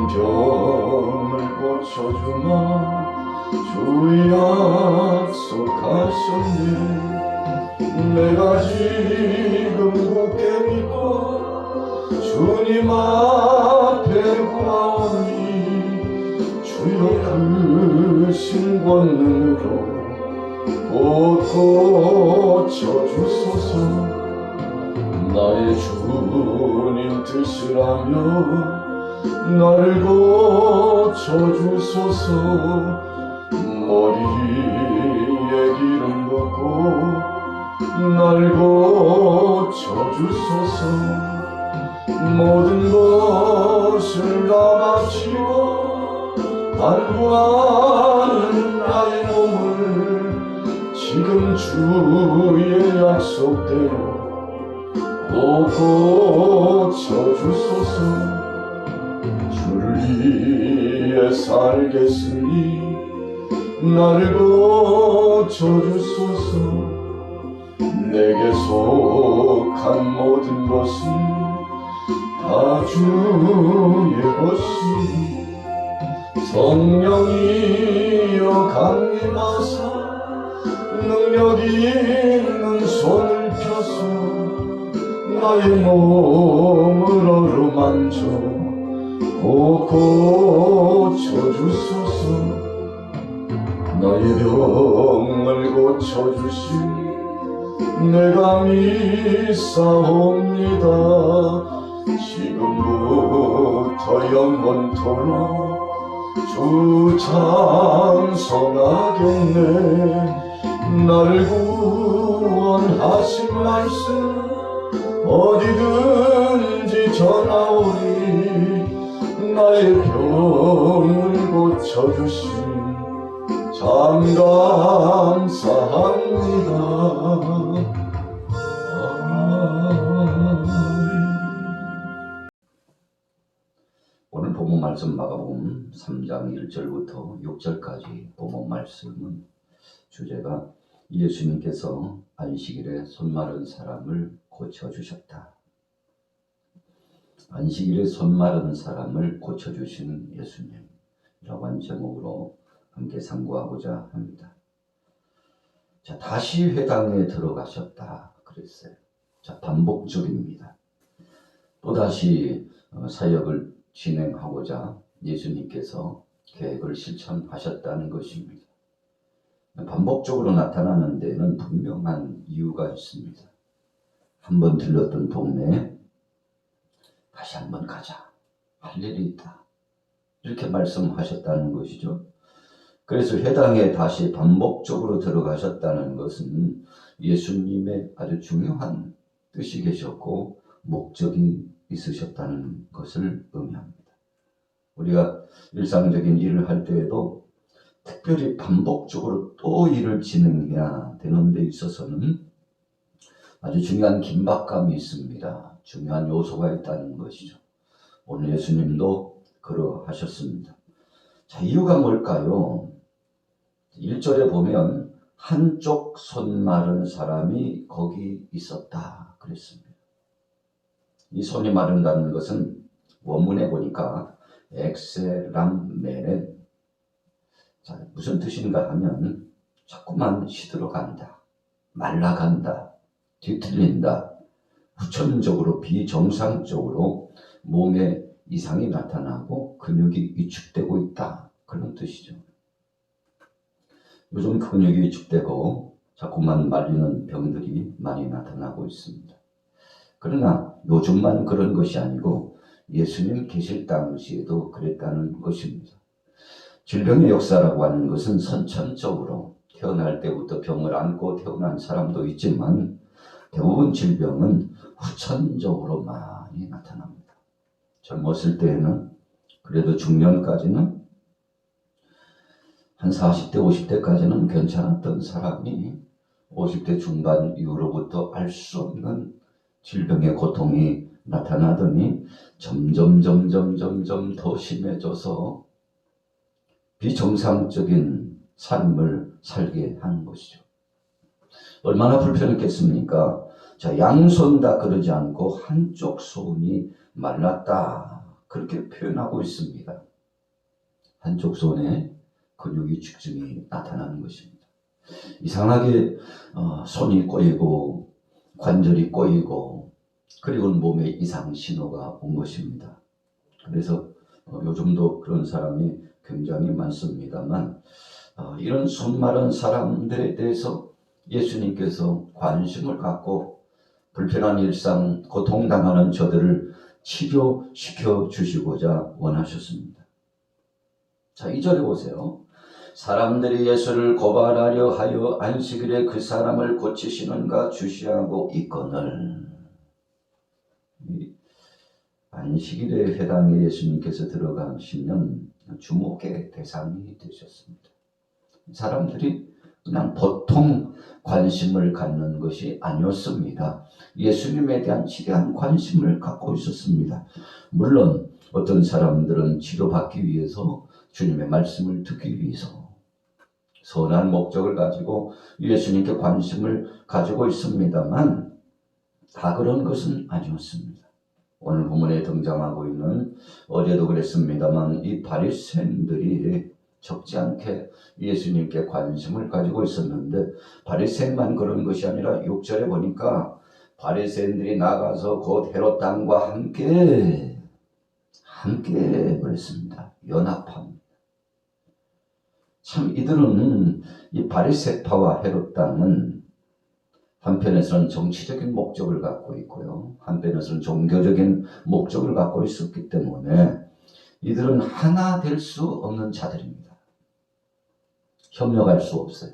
병을 고쳐주마 주 약속하셨네. 내가 지금 굳게 믿고 주님 앞에 구하오니 주여 크신 권능으로 곧 고쳐주소서. 나의 주님 뜻이라면 나를 고쳐주소서. 머리에 기름 붓고 나를 고쳐주소서. 모든 것을 다 바치고 간구하는 나의 몸을 지금 주의 약속대로 꼭 고쳐주소서. 주를 위해 살겠으니 나를 고쳐주소서. 내게 속한 모든 것은 다 주의 것이니 성령이여 강림하사 능력 있는 손을 펴서 나의 몸을 어루만져 꼭 고쳐주소서. 나의 병을 고쳐주시 내가 믿사옵니다. 지금부터 영원토록 주 찬송하겠네. 나를 구원하신 말씀 어디든지 전하오니 나의 병을 고쳐주신 참 감사합니다. 오늘 본문 말씀 마가복음 3장 1절부터 6절까지 본문 말씀은 주제가 예수님께서 안식일에 손 마른 사람을 고쳐주셨다. 안식일에 손 마른 사람을 고쳐주신 예수님이라고 한 제목으로 함께 상고하고자 합니다. 자, 다시 회당에 들어가셨다 그랬어요. 자, 반복적입니다. 또다시 사역을 진행하고자 예수님께서 계획을 실천하셨다는 것입니다. 반복적으로 나타나는 데는 분명한 이유가 있습니다. 한번 들렀던 동네에 다시 한번 가자. 할 일이 있다. 이렇게 말씀하셨다는 것이죠. 그래서 회당에 다시 반복적으로 들어가셨다는 것은 예수님의 아주 중요한 뜻이 계셨고 목적이 있으셨다는 것을 의미합니다. 우리가 일상적인 일을 할 때에도 특별히 반복적으로 또 일을 진행해야 되는 데 있어서는 아주 중요한 긴박감이 있습니다. 중요한 요소가 있다는 것이죠. 오늘 예수님도 그러하셨습니다. 자, 이유가 뭘까요? 1절에 보면 한쪽 손 마른 사람이 거기 있었다 그랬습니다. 이 손이 마른다는 것은 원문에 보니까 엑세람메렌, 자, 무슨 뜻인가 하면 자꾸만 시들어간다, 말라간다, 뒤틀린다, 후천적으로 비정상적으로 몸에 이상이 나타나고 근육이 위축되고 있다, 그런 뜻이죠. 요즘 근육이 위축되고 자꾸만 말리는 병들이 많이 나타나고 있습니다. 그러나 요즘만 그런 것이 아니고 예수님 계실 당시에도 그랬다는 것입니다. 질병의 역사라고 하는 것은 선천적으로 태어날 때부터 병을 안고 태어난 사람도 있지만 대부분 질병은 후천적으로 많이 나타납니다. 젊었을 때에는 그래도 중년까지는 한 40대, 50대까지는 괜찮았던 사람이 50대 중반 이후로부터 알 수 없는 질병의 고통이 나타나더니 점점 더 심해져서 비정상적인 삶을 살게 하는 것이죠. 얼마나 불편했겠습니까? 자, 양손 다 그러지 않고 한쪽 손이 말랐다. 그렇게 표현하고 있습니다. 한쪽 손에 근육이 축증이 나타나는 것입니다. 이상하게 손이 꼬이고 관절이 꼬이고 그리고 몸에 이상 신호가 온 것입니다. 그래서 요즘도 그런 사람이 굉장히 많습니다만 이런 손 마른 사람들에 대해서 예수님께서 관심을 갖고 불편한 일상, 고통당하는 저들을 치료시켜 주시고자 원하셨습니다. 자, 2절에 보세요. 사람들이 예수를 고발하려 하여 안식일에 그 사람을 고치시는가 주시하고 있거늘. 안식일에 회당에 예수님께서 들어가시면 주목의 대상이 되셨습니다. 사람들이 그냥 보통 관심을 갖는 것이 아니었습니다. 예수님에 대한 지대한 관심을 갖고 있었습니다. 물론 어떤 사람들은 치료받기 위해서 주님의 말씀을 듣기 위해서 선한 목적을 가지고 예수님께 관심을 가지고 있습니다만 다 그런 것은 아니었습니다. 오늘 본문에 등장하고 있는 어제도 그랬습니다만 이 바리새인들이 적지 않게 예수님께 관심을 가지고 있었는데 바리새인만 그런 것이 아니라 6절에 보니까 바리새인들이 나가서 곧 헤롯 당과 함께 그랬습니다. 연합합니다. 참 이들은 이 바리새파와 헤롯 당은 한편에서는 정치적인 목적을 갖고 있고요. 한편에서는 종교적인 목적을 갖고 있었기 때문에 이들은 하나 될 수 없는 자들입니다. 협력할 수 없어요.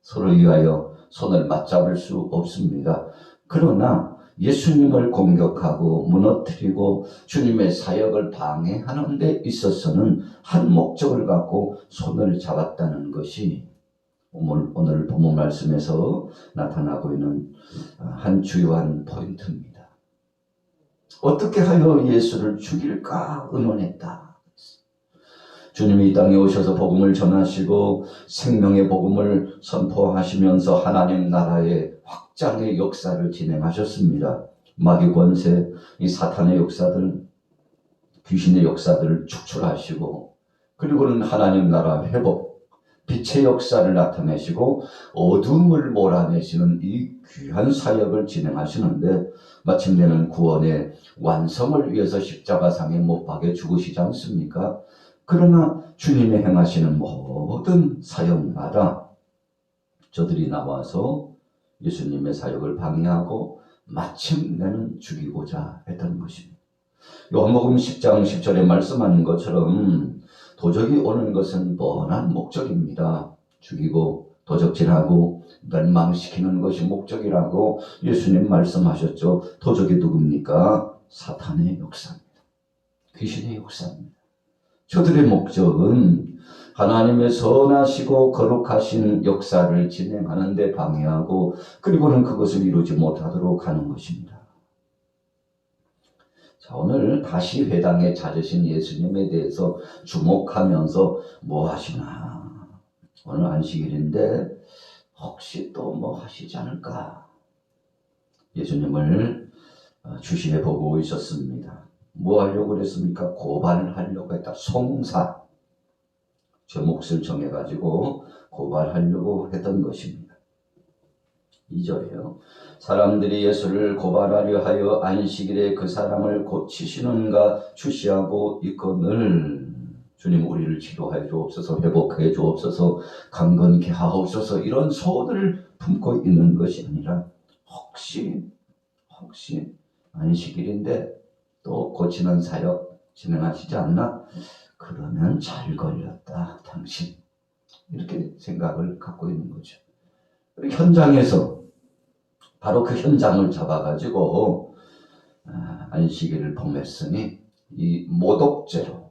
서로 위하여 손을 맞잡을 수 없습니다. 그러나 예수님을 공격하고 무너뜨리고 주님의 사역을 방해하는 데 있어서는 한 목적을 갖고 손을 잡았다는 것이 오늘 본문 말씀에서 나타나고 있는 한 주요한 포인트입니다. 어떻게 하여 예수를 죽일까 의논했다. 주님이 이 땅에 오셔서 복음을 전하시고 생명의 복음을 선포하시면서 하나님 나라의 확장의 역사를 진행하셨습니다. 마귀 권세, 이 사탄의 역사들, 귀신의 역사들을 축출하시고 그리고는 하나님 나라 회복, 빛의 역사를 나타내시고 어둠을 몰아내시는 이 귀한 사역을 진행하시는데 마침내는 구원의 완성을 위해서 십자가상에 못 박혀 죽으시지 않습니까? 그러나 주님이 행하시는 모든 사역마다 저들이 나와서 예수님의 사역을 방해하고 마침내는 죽이고자 했던 것입니다. 요한복음 10장 10절에 말씀하는 것처럼 도적이 오는 것은 뻔한 목적입니다. 죽이고 도적질하고 멸망시키는 것이 목적이라고 예수님 말씀하셨죠. 도적이 누굽니까? 사탄의 역사입니다. 귀신의 역사입니다. 저들의 목적은 하나님의 선하시고 거룩하신 역사를 진행하는 데 방해하고 그리고는 그것을 이루지 못하도록 하는 것입니다. 자, 오늘 다시 회당에 찾으신 예수님에 대해서 주목하면서 뭐 하시나? 오늘 안식일인데 혹시 또 뭐 하시지 않을까? 예수님을 주시해 보고 있었습니다. 뭐 하려고 그랬습니까? 고발을 하려고 했다. 송사. 제 몫을 정해가지고 고발하려고 했던 것입니다. 2절이에요. 사람들이 예수를 고발하려 하여 안식일에 그 사람을 고치시는가 주시하고 있거늘. 주님 우리를 치료하여 주옵소서, 회복하여 주옵소서, 강건케 하옵소서 이런 소원을 품고 있는 것이 아니라 혹시 안식일인데 또 고치는 사역 진행하시지 않나? 그러면 잘 걸렸다 당신. 이렇게 생각을 갖고 있는 거죠. 현장에서 바로 그 현장을 잡아가지고 안식일을 범했으니 이 모독죄로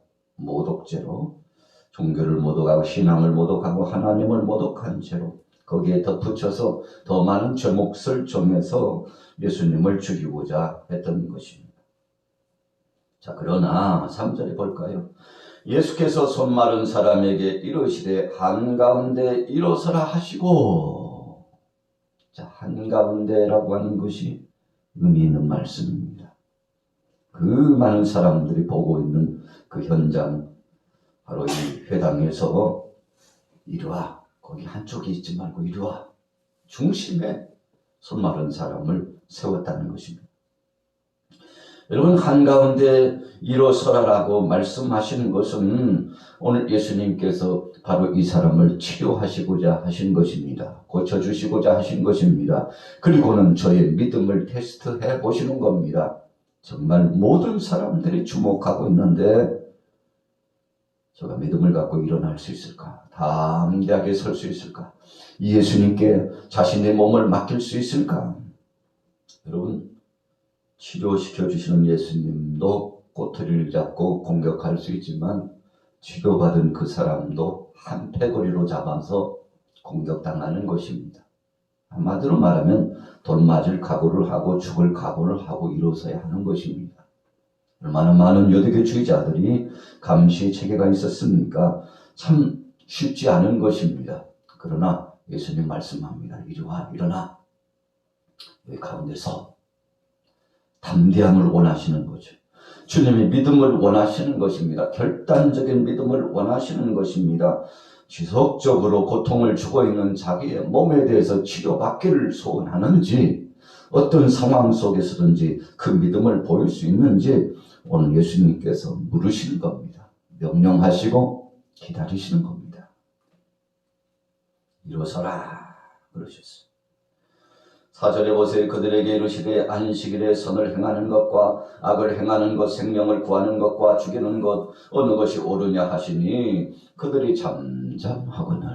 종교를 모독하고 신앙을 모독하고 하나님을 모독한 죄로 거기에 덧붙여서 더 많은 제 몫을 정해서 예수님을 죽이고자 했던 것입니다. 자, 그러나 3절에 볼까요? 예수께서 손 마른 사람에게 이르시되 한가운데 일어서라 하시고. 자, 한가운데라고 하는 것이 의미 있는 말씀입니다. 그 많은 사람들이 보고 있는 그 현장, 바로 이 회당에서 이리 와, 거기 한쪽에 있지 말고 이리 와, 중심에 손 마른 사람을 세웠다는 것입니다. 여러분, 한가운데 일어서라라고 말씀하시는 것은 오늘 예수님께서 바로 이 사람을 치료하시고자 하신 것입니다. 고쳐주시고자 하신 것입니다. 그리고는 저의 믿음을 테스트해 보시는 겁니다. 정말 모든 사람들이 주목하고 있는데 제가 믿음을 갖고 일어날 수 있을까? 담대하게 설 수 있을까? 예수님께 자신의 몸을 맡길 수 있을까? 여러분, 치료시켜 주시는 예수님도 꼬투리를 잡고 공격할 수 있지만 치료받은 그 사람도 한 패거리로 잡아서 공격당하는 것입니다. 한마디로 말하면 돈 맞을 각오를 하고 죽을 각오를 하고 일어서야 하는 것입니다. 얼마나 많은 유대교주의자들이 감시체계가 있었습니까? 참 쉽지 않은 것입니다. 그러나 예수님 말씀합니다. 이리 와, 일어나. 여기 가운데 서. 담대함을 원하시는 거죠. 주님이 믿음을 원하시는 것입니다. 결단적인 믿음을 원하시는 것입니다. 지속적으로 고통을 주고 있는 자기의 몸에 대해서 치료받기를 소원하는지, 어떤 상황 속에서든지 그 믿음을 보일 수 있는지 오늘 예수님께서 물으시는 겁니다. 명령하시고 기다리시는 겁니다. 일어서라 그러셨어요. 4절에 보세요. 그들에게 이르시되 안식일에 선을 행하는 것과 악을 행하는 것, 생명을 구하는 것과 죽이는 것 어느 것이 옳으냐 하시니 그들이 잠잠하거늘.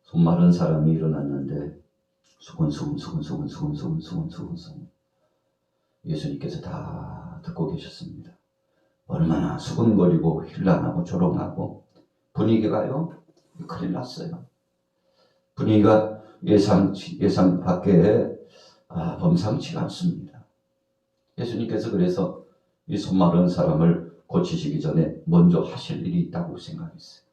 손 마른 사람이 일어났는데 수근수근 예수님께서 다 듣고 계셨습니다. 얼마나 수근거리고 힐난하고 조롱하고 분위기가요 큰일 났어요. 분위기가 예상 밖에 범상치가 않습니다. 예수님께서 그래서 이 손 마른 사람을 고치시기 전에 먼저 하실 일이 있다고 생각했어요.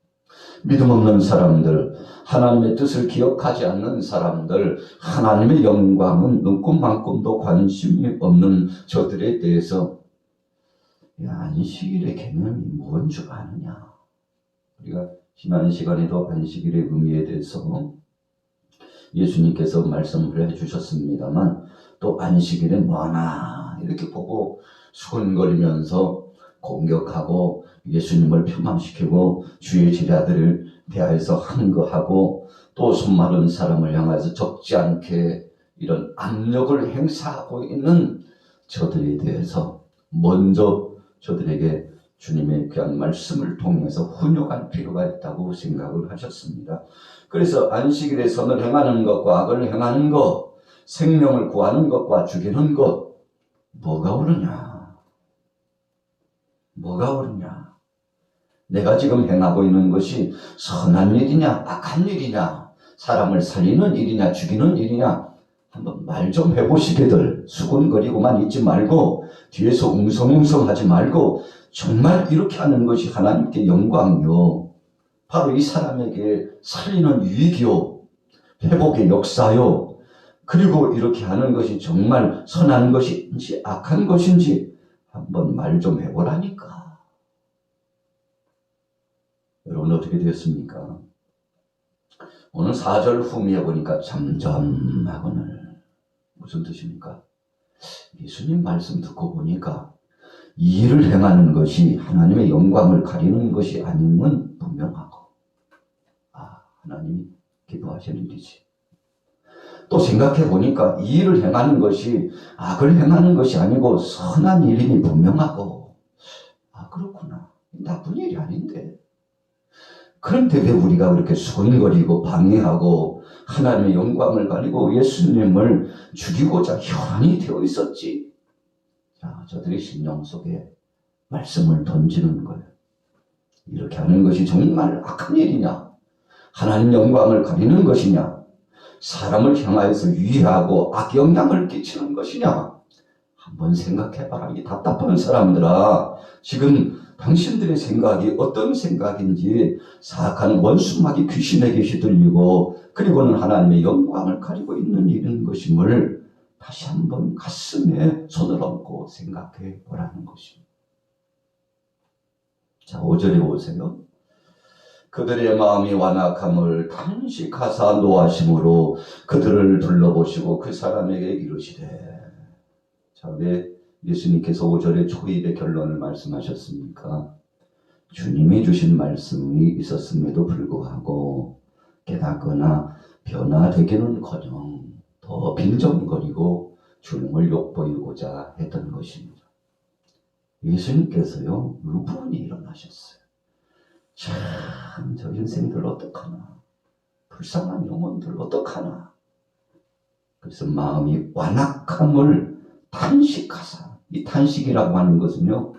믿음 없는 사람들, 하나님의 뜻을 기억하지 않는 사람들, 하나님의 영광은 눈꼽만큼도 관심이 없는 저들에 대해서 안식일의 개념이 뭔 줄 아느냐. 우리가 지난 시간에도 안식일의 의미에 대해서 예수님께서 말씀을 해주셨습니다만 또 안식일에 뭐하나 이렇게 보고 수근거리면서 공격하고 예수님을 폄하시키고 주의 제자들을 대하여서 한거하고 또 손 마른 사람을 향해서 적지 않게 이런 압력을 행사하고 있는 저들에 대해서 먼저 저들에게 주님의 귀한 말씀을 통해서 훈육할 필요가 있다고 생각을 하셨습니다. 그래서 안식일에 선을 행하는 것과 악을 행하는 것, 생명을 구하는 것과 죽이는 것, 뭐가 옳으냐? 뭐가 옳으냐? 내가 지금 행하고 있는 것이 선한 일이냐, 악한 일이냐, 사람을 살리는 일이냐, 죽이는 일이냐, 한번 말 좀 해보시게들. 수근거리고만 있지 말고 뒤에서 웅성웅성하지 말고 정말 이렇게 하는 것이 하나님께 영광이요, 바로 이 사람에게 살리는 유익이요, 회복의 역사요, 그리고 이렇게 하는 것이 정말 선한 것인지 악한 것인지 한번 말 좀 해보라니까. 여러분 어떻게 되었습니까? 오늘 4절 후미에 보니까 잠잠하거늘. 무슨 뜻입니까? 예수님 말씀 듣고 보니까 이 일을 행하는 것이 하나님의 영광을 가리는 것이 아님은 분명하고, 하나님이 기뻐하시는 일이지. 또 생각해 보니까 이 일을 행하는 것이 악을 행하는 것이 아니고 선한 일임이 분명하고, 그렇구나. 나쁜 일이 아닌데. 그런데 왜 우리가 그렇게 수근거리고 방해하고 하나님의 영광을 가리고 예수님을 죽이고자 혈안이 되어 있었지? 자, 저들의 심령 속에 말씀을 던지는 거예요. 이렇게 하는 것이 정말 악한 일이냐? 하나님 영광을 가리는 것이냐? 사람을 향하여서 유의하고 악영향을 끼치는 것이냐? 한번 생각해봐라. 이 답답한 사람들아, 지금 당신들의 생각이 어떤 생각인지, 사악한 원수마귀 귀신에게 휘둘리고 그리고는 하나님의 영광을 가리고 있는 일인 것임을 다시 한번 가슴에 손을 얹고 생각해 보라는 것입니다. 자, 5절에 보세요. 그들의 마음이 완악함을 탄식하사 노하심으로 그들을 둘러보시고 그 사람에게 이르시되. 자, 왜 예수님께서 5절에 초입의 결론을 말씀하셨습니까? 주님이 주신 말씀이 있었음에도 불구하고 깨닫거나 변화되기는커녕 더 빈정거리고 주님을 욕보이고자 했던 것입니다. 예수님께서요, 의분이 일어나셨어요. 참, 저 인생들 어떡하나, 불쌍한 영혼들 어떡하나. 그래서 마음이 완악함을 탄식하사, 이 탄식이라고 하는 것은요,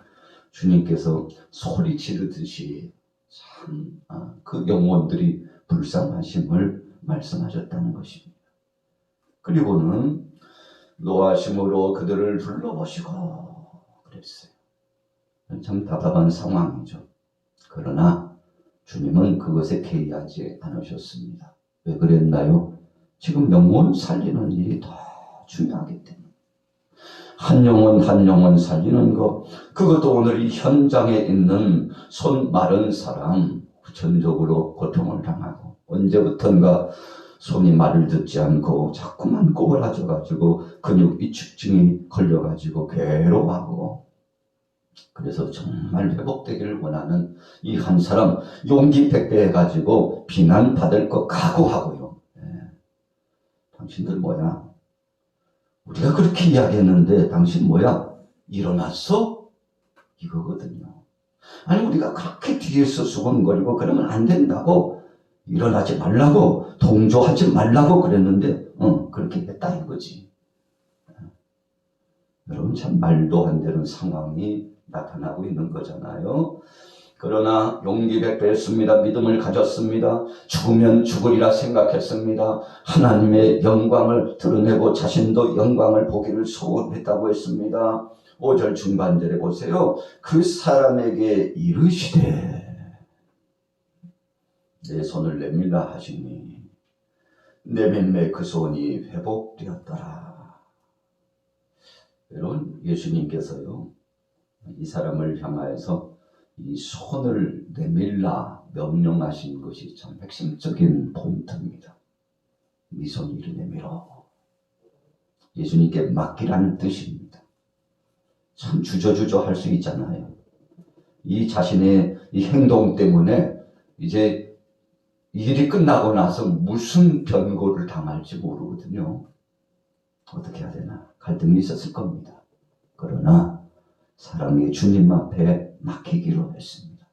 주님께서 소리 지르듯이 참 그 영혼들이 불쌍하심을 말씀하셨다는 것입니다. 그리고는 노하심으로 그들을 둘러보시고 그랬어요. 참 답답한 상황이죠. 그러나 주님은 그것에 개의하지 않으셨습니다. 왜 그랬나요? 지금 영혼 살리는 일이 더 중요하기 때문에. 한 영혼 살리는 것, 그것도 오늘 이 현장에 있는 손 마른 사람, 후천적으로 고통을 당하고 언제부턴가 손이 말을 듣지 않고 자꾸만 꼬부라져가지고 근육 위축증이 걸려가지고 괴로워하고, 그래서 정말 회복되기를 원하는 이 한 사람 용기 백배 해가지고 비난받을 것 각오하고요. 당신들 뭐야? 우리가 그렇게 이야기했는데 당신 뭐야? 일어났어? 이거거든요. 아니, 우리가 그렇게 뒤에서 수근거리고 그러면 안 된다고, 일어나지 말라고, 동조하지 말라고 그랬는데 그렇게 했다 이거지. 여러분, 참 말도 안 되는 상황이 나타나고 있는 거잖아요. 그러나 용기 백배했습니다. 믿음을 가졌습니다. 죽으면 죽으리라 생각했습니다. 하나님의 영광을 드러내고 자신도 영광을 보기를 소원했다고 했습니다. 5절 중반절에 보세요. 그 사람에게 이르시되 내 손을 내밀라 하시니 내밀매 그 손이 회복되었더라. 여러분, 예수님께서요, 이 사람을 향하여서 이 손을 내밀라 명령하신 것이 참 핵심적인 포인트입니다. 네 손 이리 내밀어. 예수님께 맡기라는 뜻입니다. 참 주저주저 할 수 있잖아요. 이 자신의 이 행동 때문에 이제 일이 끝나고 나서 무슨 변고를 당할지 모르거든요. 어떻게 해야 되나 갈등이 있었을 겁니다. 그러나 사랑의 주님 앞에 맡기기로 했습니다.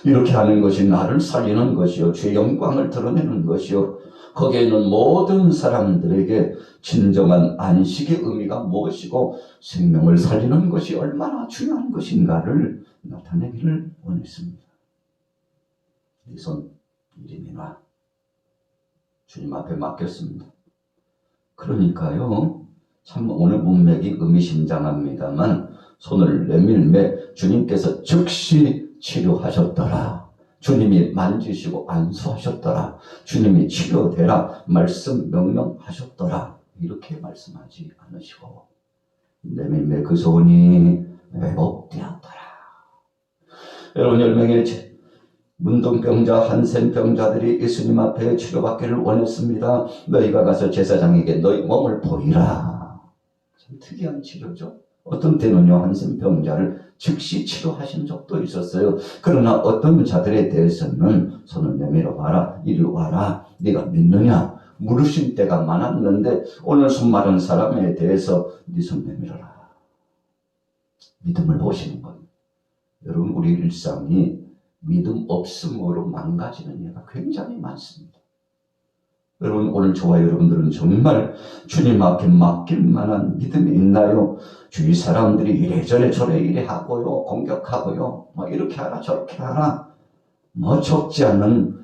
이렇게 하는 것이 나를 살리는 것이요, 주의 영광을 드러내는 것이요, 거기에는 모든 사람들에게 진정한 안식의 의미가 무엇이고 생명을 살리는 것이 얼마나 중요한 것인가를 나타내기를 원했습니다. 이 손 이리 내놔. 주님 앞에 맡겼습니다. 그러니까요, 참 오늘 문맥이 의미심장합니다만 손을 내밀매 주님께서 즉시 치료하셨더라. 주님이 만지시고 안수하셨더라. 주님이 치료되라 말씀 명령하셨더라. 이렇게 말씀하지 않으시고 내밀매 그 손이 회복되었더라. 여러분, 10명의 문둥병자, 한센병자들이 예수님 앞에 치료받기를 원했습니다. 너희가 가서 제사장에게 너희 몸을 보이라. 참 특이한 치료죠. 어떤 때는요, 한센병자를 즉시 치료하신 적도 있었어요. 그러나 어떤 자들에 대해서는 손을 내밀어 봐라, 이리 와라, 네가 믿느냐 물으신 때가 많았는데 오늘 손 마른 사람에 대해서 네 손 내밀어라. 믿음을 보시는 것. 여러분, 우리 일상이 믿음 없음으로 망가지는 예가 굉장히 많습니다. 여러분, 오늘 저와 여러분들은 정말 주님 앞에 맡길 만한 믿음이 있나요? 주위 사람들이 이래저래 저래 이래 하고요, 공격하고요, 이렇게 하라 저렇게 하라, 적지 않은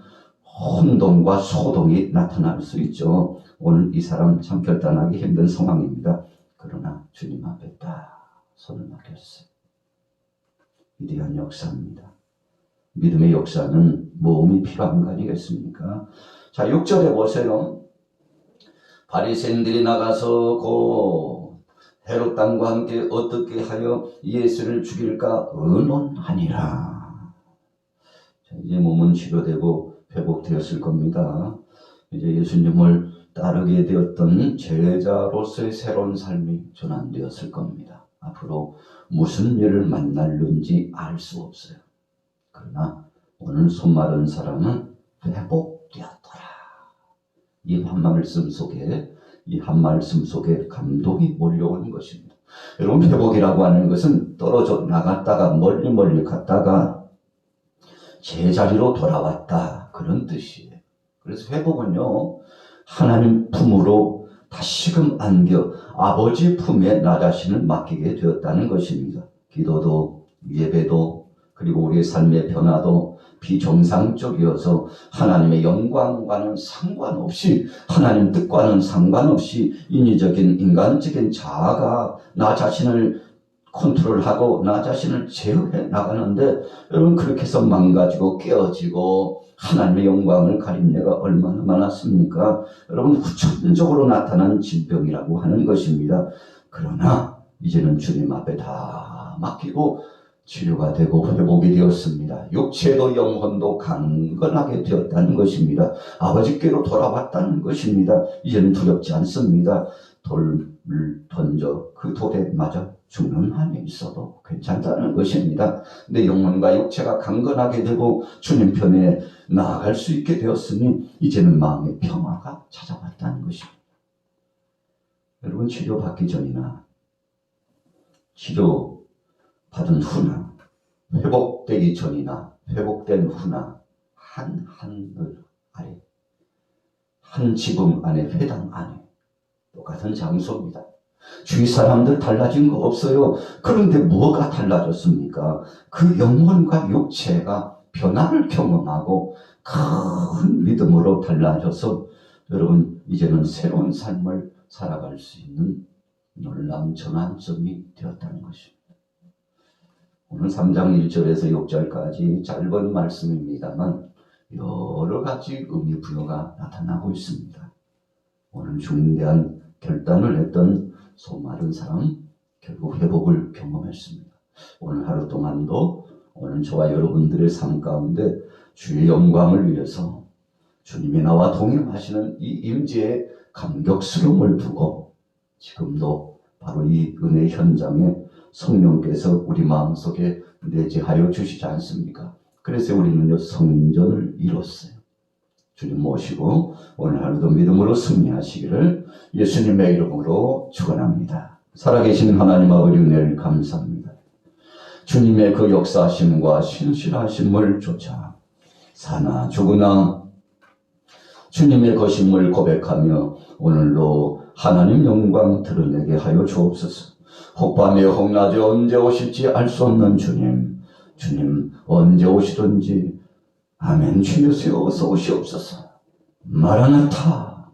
혼동과 소동이 나타날 수 있죠. 오늘 이 사람 참 결단하기 힘든 상황입니다. 그러나 주님 앞에 딱 손을 맡겼어요. 위대한 역사입니다. 믿음의 역사는 모험이 필요한 거 아니겠습니까? 자, 6절에 보세요. 바리새인들이 나가서 헤롯 땅과 함께 어떻게 하여 예수를 죽일까 의논하니라. 이제 몸은 치료되고 회복되었을 겁니다. 이제 예수님을 따르게 되었던 제자로서의 새로운 삶이 전환되었을 겁니다. 앞으로 무슨 일을 만날는지 알 수 없어요. 그러나 오늘 손 마른 사람은 회복되었더라. 이 한 말씀 속에 감동이 몰려오는 것입니다. 여러분, 회복이라고 하는 것은 떨어져 나갔다가 멀리 갔다가 제자리로 돌아왔다, 그런 뜻이에요. 그래서 회복은요, 하나님 품으로 다시금 안겨 아버지 품에 나 자신을 맡기게 되었다는 것입니다. 기도도 예배도 그리고 우리의 삶의 변화도 비정상적이어서 하나님의 영광과는 상관없이, 하나님 뜻과는 상관없이 인위적인 인간적인 자아가 나 자신을 컨트롤하고 나 자신을 제어해 나가는데, 여러분, 그렇게 해서 망가지고 깨어지고 하나님의 영광을 가린 예가 얼마나 많았습니까? 여러분, 후천적으로 나타난 질병이라고 하는 것입니다. 그러나 이제는 주님 앞에 다 맡기고 치료가 되고 회복이 되었습니다. 육체도 영혼도 강건하게 되었다는 것입니다. 아버지께로 돌아왔다는 것입니다. 이제는 두렵지 않습니다. 돌을 던져 그 돌에 맞아 죽는 한이 있어도 괜찮다는 것입니다. 내 영혼과 육체가 강건하게 되고 주님 편에 나아갈 수 있게 되었으니 이제는 마음의 평화가 찾아왔다는 것입니다. 여러분, 치료받기 전이나 치료받은 후나 회복되기 전이나 회복된 후나 한 하늘 아래, 한 지붕 안에, 회당 안에 똑같은 장소입니다. 주위 사람들 달라진 거 없어요. 그런데 뭐가 달라졌습니까? 그 영혼과 육체가 변화를 경험하고 큰 믿음으로 달라져서 여러분, 이제는 새로운 삶을 살아갈 수 있는 놀라운 전환점이 되었다는 것입니다. 오늘 3장 1절에서 6절까지 짧은 말씀입니다만 여러 가지 의미 부여가 나타나고 있습니다. 오늘 중대한 결단을 했던 소마른 사람, 결국 회복을 경험했습니다. 오늘 하루 동안도 오늘 저와 여러분들의 삶 가운데 주의 영광을 위해서 주님이 나와 동행하시는 이 임재의 감격스러움을 두고 지금도 바로 이 은혜 현장에 성령께서 우리 마음속에 내재하여 주시지 않습니까? 그래서 우리는요, 성전을 이뤘어요. 주님 모시고 오늘 하루도 믿음으로 승리하시기를 예수님의 이름으로 축원합니다. 살아계신 하나님 아버지, 은혜를 감사합니다. 주님의 그 역사하심과 신실하심을 쫓아 사나 죽으나 주님의 거심을 고백하며 오늘로 하나님 영광 드러내게 하여 주옵소서. 혹밤에 혹낮에 언제 오실지 알 수 없는 주님, 주님 언제 오시든지 아멘 주 예수여 어서 오시옵소서. 마라나타,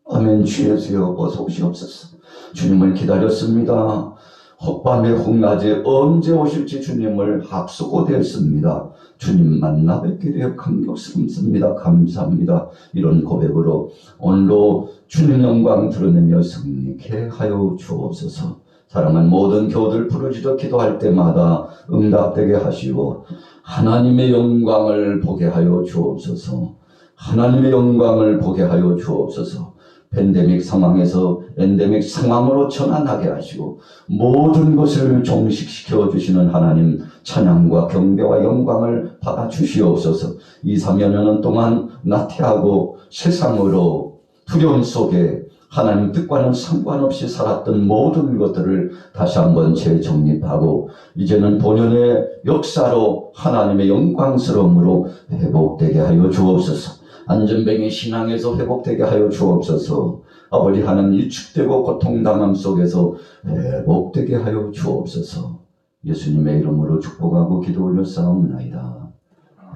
아멘 주 예수여 어서 오시옵소서. 주님을 기다렸습니다. 혹밤에 혹낮에 언제 오실지 주님을 합수고되었습니다. 주님 만나 뵙게 되어 감격스럽습니다. 감사합니다. 이런 고백으로 오늘도 주님 영광 드러내며 승리케 하여 주옵소서. 사랑하는 모든 교우들 부르짖어 기도할 때마다 응답되게 하시고 하나님의 영광을 보게 하여 주옵소서. 하나님의 영광을 보게 하여 주옵소서. 팬데믹 상황에서 엔데믹 상황으로 전환하게 하시고 모든 것을 종식시켜 주시는 하나님 찬양과 경배와 영광을 받아 주시옵소서. 2, 3여 년 동안 나태하고 세상으로 두려움 속에 하나님 뜻과는 상관없이 살았던 모든 것들을 다시 한번 재정립하고 이제는 본연의 역사로 하나님의 영광스러움으로 회복되게 하여 주옵소서. 안전뱅이 신앙에서 회복되게 하여 주옵소서. 아버지 하나님, 위축되고 고통당함 속에서 회복되게 하여 주옵소서. 예수님의 이름으로 축복하고 기도 올려 싸움나이다.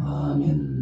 아멘.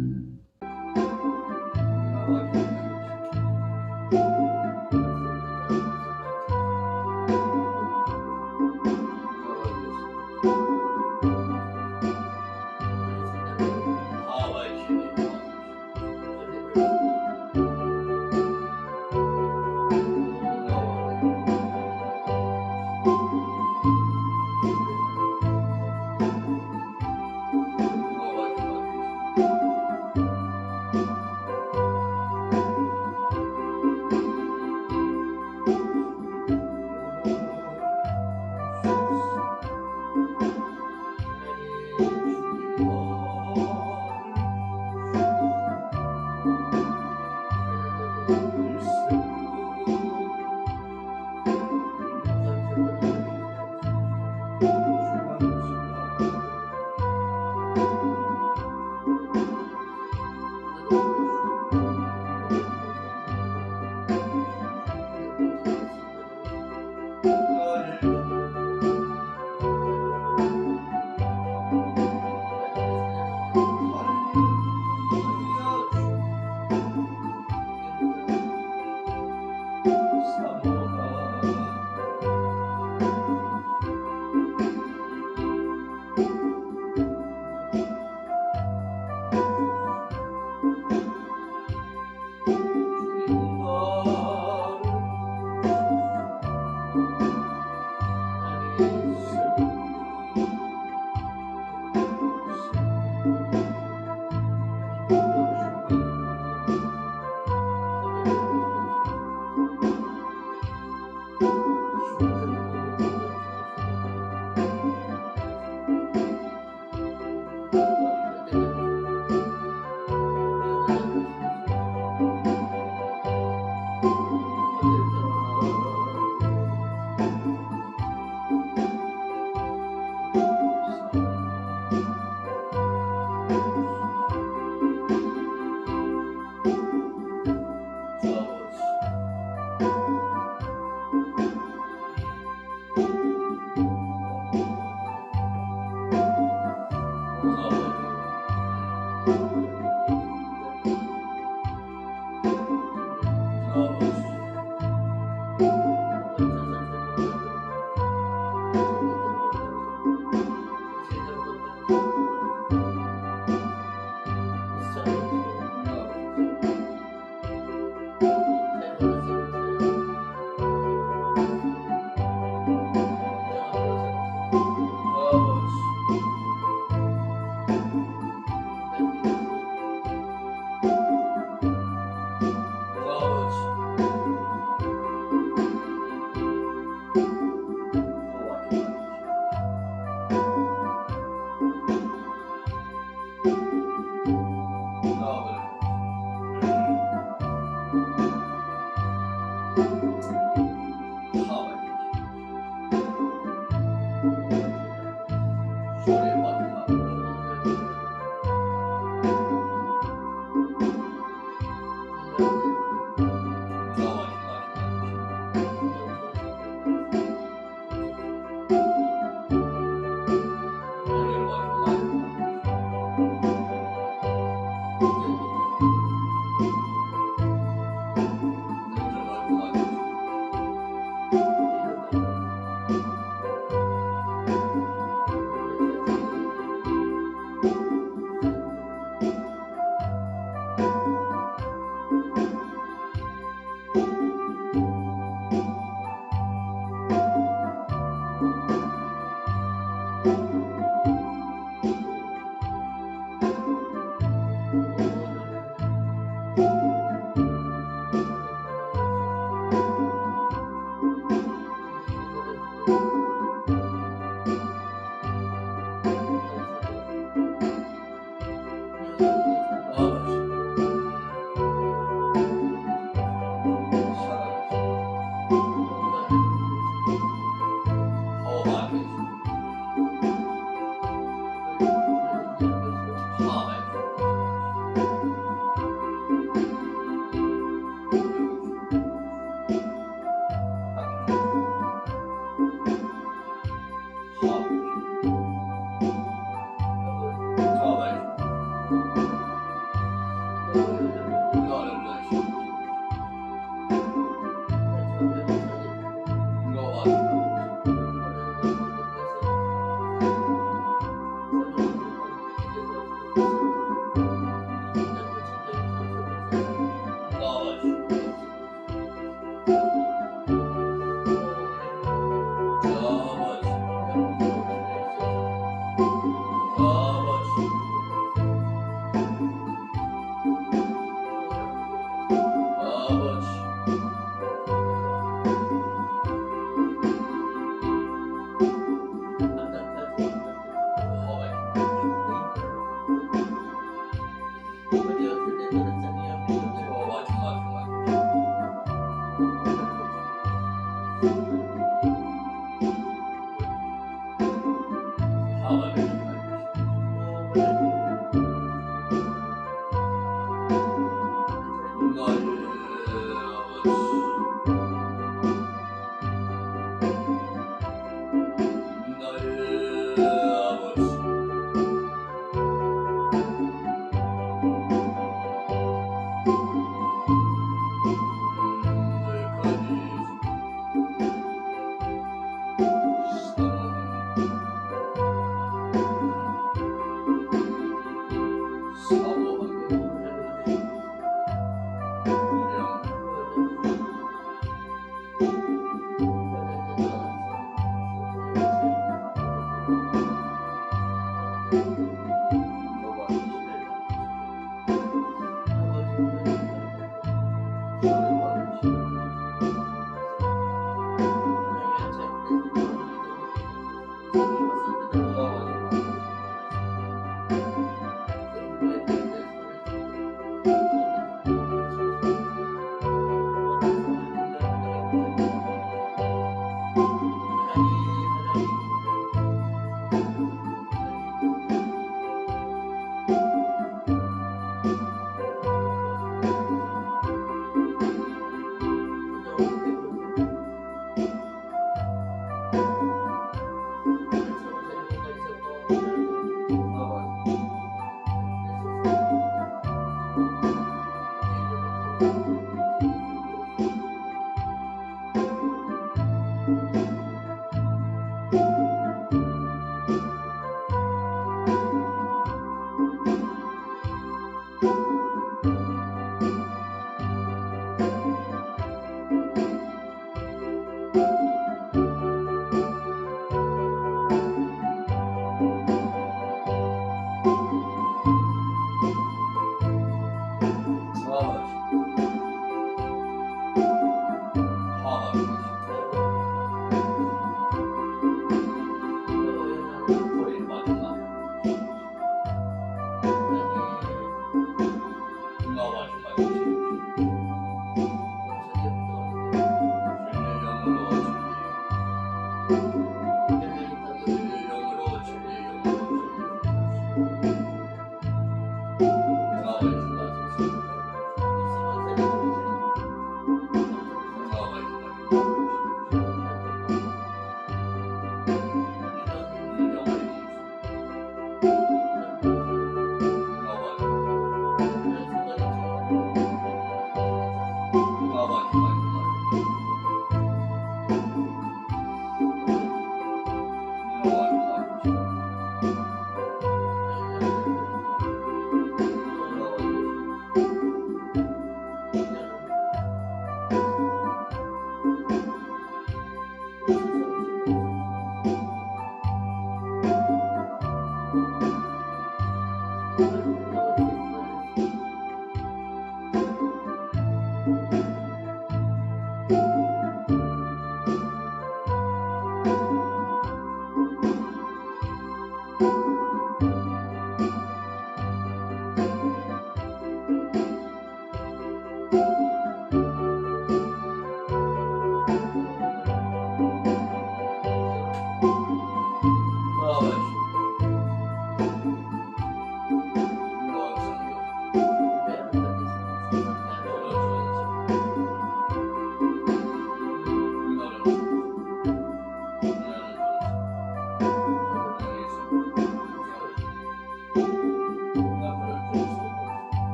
아멘.